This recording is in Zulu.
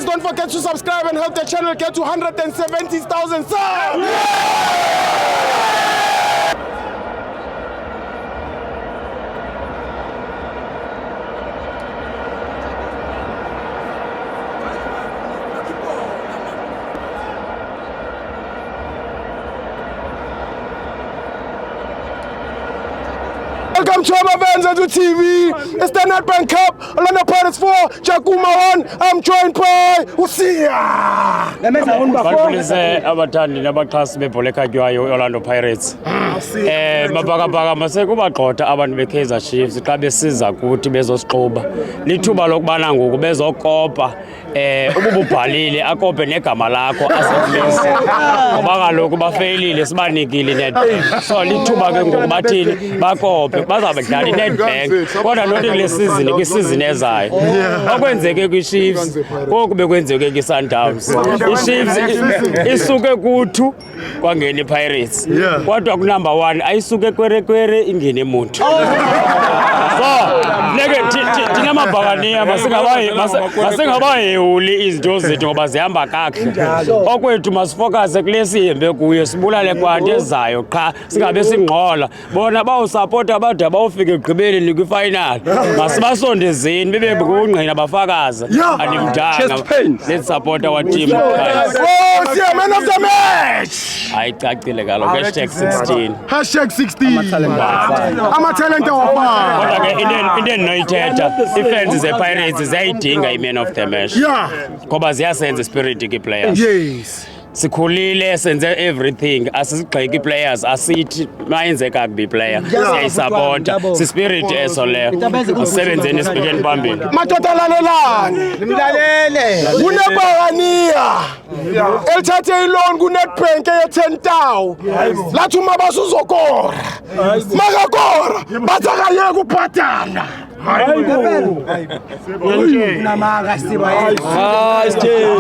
don't forget to subscribe and help the channel get to 170,000 subs. Welcome to Amavenza TV. It's the Nedbank Cup. Orlando Pirates 4, Jakuma 1. I'm joined by Usia. Balise abathandi nabaxhasi bebhola ekhatywayo Orlando Pirates. Mabhakabhaka masekubagxotha abantu beKaizer Chiefs xa besiza kuthi bezosixuba. Lithuba lokubana ngoku bezokopa ububhalile akope negama lakho asekulesi. Ngoba kaloku bafeyilile sibanikile Nedbank. So lithuba ke ngoku bathini bakope bazabedlala iNedbank kodwa nothi kule season kwisizini ezayo okwenzeke kwiChiefs koku bekwenzeke kwiSundowns iChiefs isuke kuthu kwangena iPirates kodwa kunumber 1 ayisuke kwerekwere ingene emuntu so neke thina mabhakaniya masingabayehuli izinto zethu ngoba zihamba kakuhle okwethu masifocus kulesi ihembe kuyo sibulale kwanto ezayo qha singabe singqola bona bawusupport abade bawufika egqibeleni kwifinal masibasondezeni bebe kungqina bafakaza animdanga let's support our team guys. Oh, see, man of the match. Ayicacile kaloku #16 amatalente wafana kodwa ke into endinoyithetha ifans zePirates ziyayidinga i-man of the match ngoba ziyasenza spirit ke-players. Yes. Sikhulile senze everything asizigxeki players asithi mayenzeka kubi player siyayisupporta sispirit eso leyo usebenzeni sibhekeni phambili Madoda lalelani Mlalele. kunebhakaniya elithathe iloan kuNedbank ye10,000 lathi uma basuzokora makakora bathakayeka ubhadala. Namanga siba. Steve.